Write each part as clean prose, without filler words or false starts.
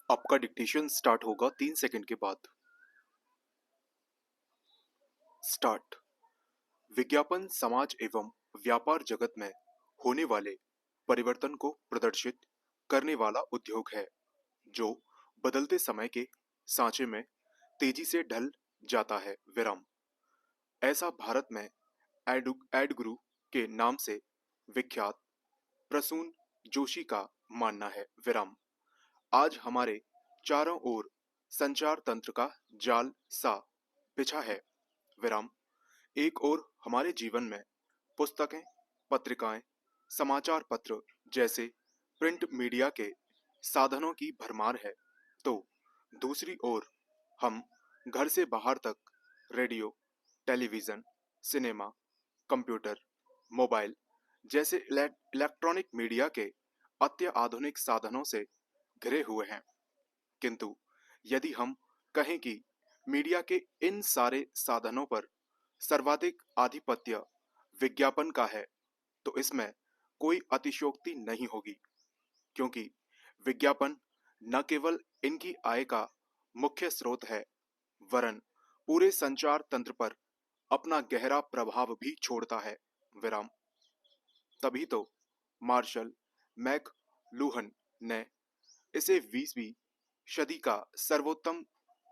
आपका dictation start होगा 3 second के बाद। स्टार्ट। विज्ञापन समाज एवं व्यापार जगत में होने वाले परिवर्तन को प्रदर्शित करने वाला उद्योग है जो बदलते समय के सांचे में तेजी से ढल जाता है। विराम। ऐसा भारत में एड गुरु के नाम से विख्यात प्रसून जोशी का मानना है। विराम। आज हमारे चारों ओर संचार तंत्र का जाल सा बिछा है। विराम। एक ओर हमारे जीवन में पुस्तकें, पत्रिकाएं, समाचार पत्र जैसे प्रिंट मीडिया के साधनों की भरमार है, तो दूसरी ओर हम घर से बाहर तक radio, television, cinema, computer, mobile जैसे इलेक्ट्रॉनिक मीडिया के अत्याधुनिक साधनों से घिरे हुए हैं। किंतु यदि हम कहें कि मीडिया के इन सारे साधनों पर सर्वाधिक आधिपत्य विज्ञापन का है, तो इसमें कोई अतिशयोक्ति नहीं होगी, क्योंकि विज्ञापन न केवल इनकी आय का मुख्य स्रोत है, वरन पूरे संचार तंत्र पर अपना गहरा प्रभाव भी छोड़ता है। विराम। तभी तो मार्शल मैक लूहन ने इसे 20वीं सदी का सर्वोत्तम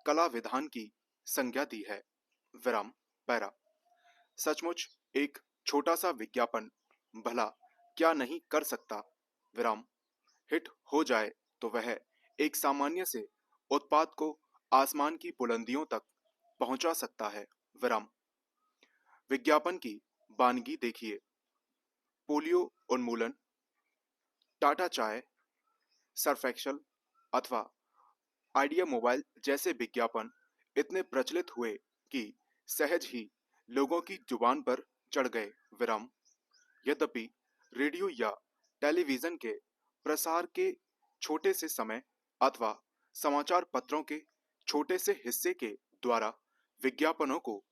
कला विधान की संज्ञा दी है। विराम। पैरा। सचमुच एक छोटा सा विज्ञापन भला क्या नहीं कर सकता। विराम। हिट हो जाए तो वह एक सामान्य से उत्पाद को आसमान की बुलंदियों तक पहुंचा सकता है। विराम। विज्ञापन की वानगी देखिए। पोलियो उन्मूलन, टाटा चाय, सर्फ एक्सल अथवा आइडिया मोबाइल जैसे विज्ञापन इतने प्रचलित हुए कि सहज ही लोगों की जुबान पर चढ़ गए। विराम। यद्यपि रेडियो या टेलीविजन के प्रसार के छोटे से समय अथवा समाचार पत्रों के छोटे से हिस्से के द्वारा विज्ञापनों को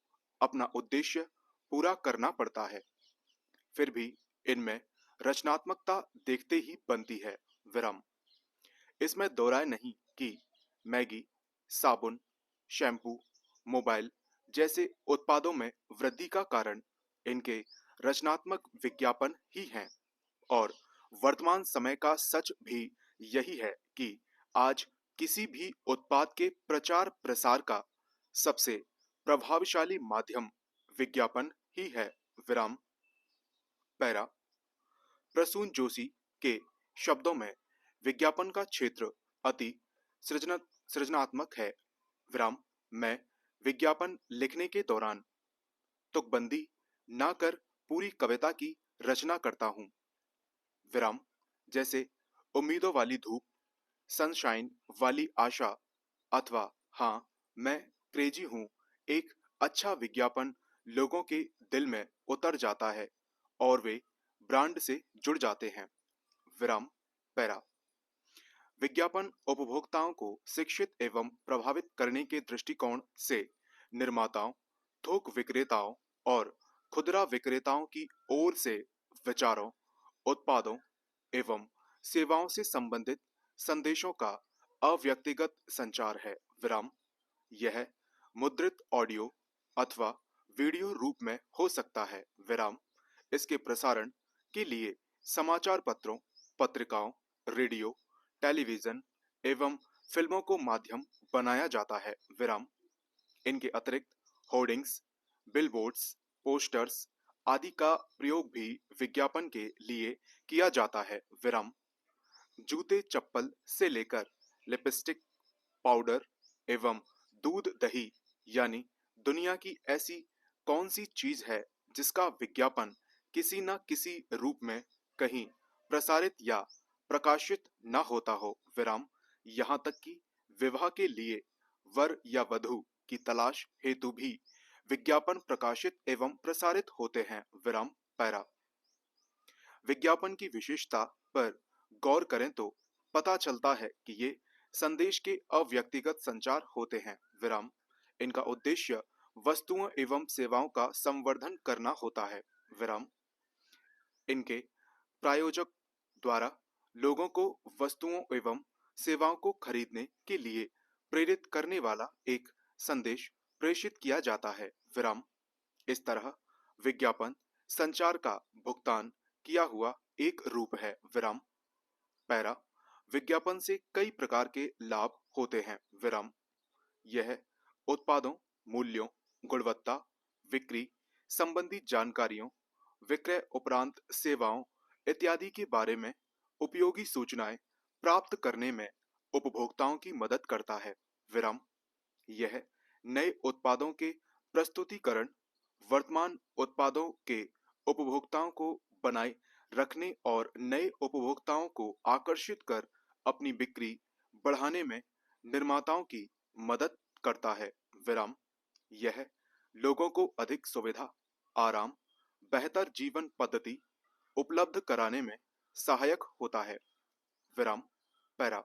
अपना उद्देश्य पूरा करना पड़ता है, फिर भी इनमें रचनात्मकता देखते ही बनती है। विराम। इसमें दो राय नहीं कि मैगी, साबुन, शैम्पू, मोबाइल जैसे उत्पादों में वृद्धि का कारण इनके रचनात्मक विज्ञापन ही हैं। और वर्तमान समय का सच भी यही है कि आज किसी भी उत्पाद के प्रचार प्रसार का सबसे प्रभावशाली माध्यम विज्ञापन ही है। विराम। पैरा। प्रसून जोशी के शब्दों में विज्ञापन का क्षेत्र अति सृजन सृजनात्मक है। विराम। मैं विज्ञापन लिखने के दौरान तुकबंदी ना कर पूरी कविता की रचना करता हूँ। विराम। जैसे उम्मीदों वाली धूप, सनशाइन वाली आशा अथवा हाँ मैं क्रेजी हूँ, एक अच्छा विज्ञापन लोगों के दिल में उतर जाता है और वे ब्रांड से जुड़ जाते हैं। विराम। पैरा। विज्ञापन उपभोक्ताओं को शिक्षित एवं प्रभावित करने के दृष्टिकोण से निर्माताओं, थोक विक्रेताओं और खुदरा विक्रेताओं की ओर से विचारों, उत्पादों एवं सेवाओं से संबंधित संदेशों का अव्यक्तिगत संचार है। विराम। यह मुद्रित ऑडियो अथवा वीडियो रूप में हो सकता है। विराम। इसके प्रसारण के लिए समाचार पत्रों, पत्रिकाओं, रेडियो, टेलीविजन एवं फिल्मों को माध्यम बनाया जाता है। विराम। इनके अतिरिक्त होर्डिंग्स, बिलबोर्ड्स, पोस्टर्स आदि का प्रयोग भी विज्ञापन के लिए किया जाता है। विराम। जूते चप्पल से लेकर लिपस्टिक, पाउडर एवं दूध दही यानी दुनिया की ऐसी कौन सी चीज है जिसका विज्ञापन किसी न किसी रूप में कहीं प्रसारित या प्रकाशित न होता हो। विराम। यहाँ तक कि विवाह के लिए वर या वधु की तलाश हेतु भी विज्ञापन प्रकाशित एवं प्रसारित होते हैं। विराम। पैरा। विज्ञापन की विशेषता पर गौर करें तो पता चलता है कि ये संदेश के अव्यक्तिगत संचार होते हैं। विराम। इनका उद्देश्य वस्तुओं एवं सेवाओं का संवर्धन करना होता है। विराम। इनके प्रायोजक द्वारा लोगों को वस्तुओं एवं सेवाओं को खरीदने के लिए प्रेरित करने वाला एक संदेश प्रेषित किया जाता है। विराम। इस तरह विज्ञापन संचार का भुगतान किया हुआ एक रूप है। विराम। पैरा। विज्ञापन से कई प्रकार के लाभ होते हैं। विराम। यह उत्पादों, मूल्यों, गुणवत्ता, बिक्री संबंधी जानकारियों, विक्रय उपरांत सेवाओं इत्यादि के बारे में उपयोगी सूचनाएं प्राप्त करने में उपभोक्ताओं की मदद करता है। विराम। यह नए उत्पादों के प्रस्तुतिकरण, वर्तमान उत्पादों के उपभोक्ताओं को बनाए रखने और नए उपभोक्ताओं को आकर्षित कर अपनी बिक्री बढ़ाने में निर्माताओं की मदद करता है। विराम। यह लोगों को अधिक सुविधा, आराम, बेहतर जीवन पद्धति उपलब्ध कराने में सहायक होता है। विराम। पैरा।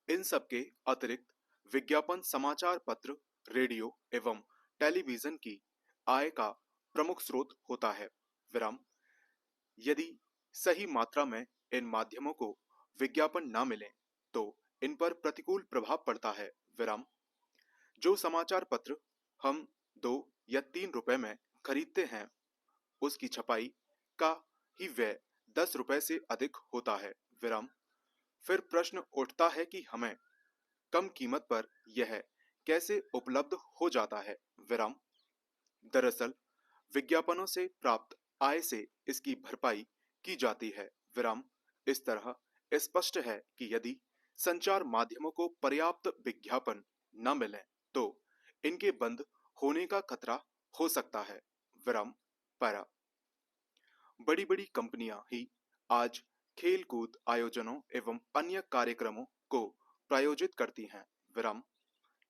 इन सब के अतिरिक्त विज्ञापन समाचार पत्र, रेडियो एवं टेलीविजन की आय का प्रमुख स्रोत होता है। विराम। यदि सही मात्रा में इन माध्यमों को विज्ञापन ना मिले तो इन पर प्रतिकूल प्रभाव पड़ता है। विराम। जो समाचार पत्र हम 2 या 3 रुपए में खरीदते हैं, उसकी छपाई का ही व्यय 10 रुपए से अधिक होता है। विराम। फिर प्रश्न उठता है कि हमें कम कीमत पर यह कैसे उपलब्ध हो जाता है। विराम। दरअसल विज्ञापनों से प्राप्त आय से इसकी भरपाई की जाती है। विराम। इस तरह स्पष्ट है कि यदि संचार माध्यमों को पर्याप्त विज्ञापन न मिले तो इनके बंद होने का खतरा हो सकता है। विराम। पैरा। बड़ी बड़ी कंपनियां ही आज खेल कूद आयोजनों एवं अन्य कार्यक्रमों को प्रायोजित करती हैं। विराम।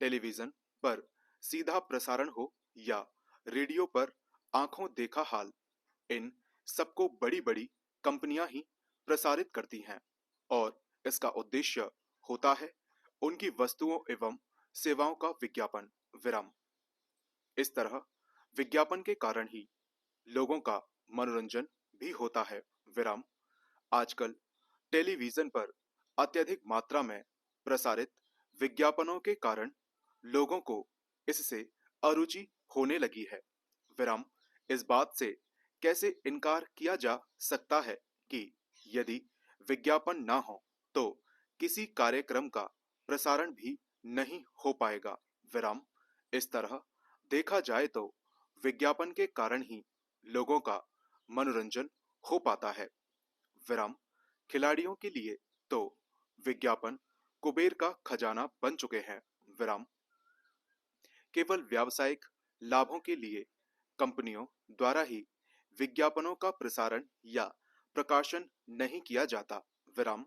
टेलीविजन पर सीधा प्रसारण हो या रेडियो पर आंखों देखा हाल, इन सबको बड़ी बड़ी कंपनियां ही प्रसारित करती हैं और इसका उद्देश्य होता है उनकी वस्तुओं एवं सेवाओं का विज्ञापन। विराम। इस तरह विज्ञापन के कारण ही लोगों का मनोरंजन भी होता है। विराम। आजकल टेलीविजन पर अत्यधिक मात्रा में प्रसारित विज्ञापनों के कारण लोगों को इससे अरुचि होने लगी है। विराम। इस बात से कैसे इनकार किया जा सकता है कि यदि विज्ञापन ना हो तो किसी कार्यक्रम का प्रसारण भी नहीं हो पाएगा। विराम। इस तरह देखा जाए तो विज्ञापन के कारण ही लोगों का मनोरंजन हो पाता है। विराम। खिलाड़ियों के लिए तो विज्ञापन कुबेर का खजाना बन चुके हैं। विराम। केवल व्यावसायिक लाभों के लिए कंपनियों द्वारा ही विज्ञापनों का प्रसारण या प्रकाशन नहीं किया जाता। विराम।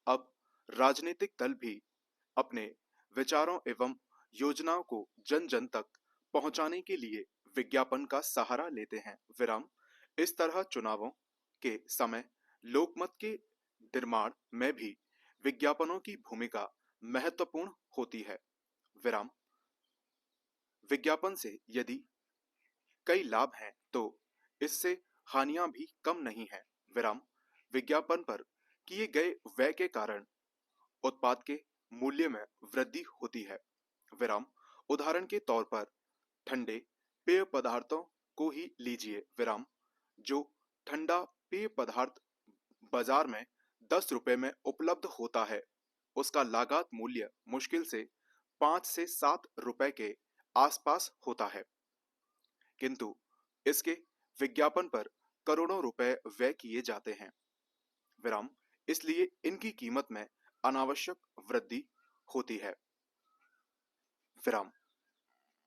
अब राजनीतिक दल भी अपने विचारों एवं योजनाओं को जन जन तक पहुंचाने के लिए विज्ञापन का सहारा लेते हैं। विराम। इस तरह चुनावों के समय लोकमत के निर्माण में भी विज्ञापनों की भूमिका महत्वपूर्ण होती है। विराम। विज्ञापन से यदि कई लाभ हैं तो इससे हानियां भी कम नहीं है। विराम। विज्ञापन पर किए गए व्यय के कारण उत्पाद के मूल्य में वृद्धि होती है। विराम। उदाहरण के तौर पर ठंडे पेय पदार्थों को ही लीजिए। विराम। जो ठंडा पेय पदार्थ बाजार में 10 रुपए में उपलब्ध होता है, उसका लागत मूल्य मुश्किल से 5 से 7 रुपए के आसपास होता है, किंतु इसके विज्ञापन पर करोड़ों रुपए व्यय किए जाते हैं। विराम। इसलिए इनकी कीमत में अनावश्यक वृद्धि होती है। विराम।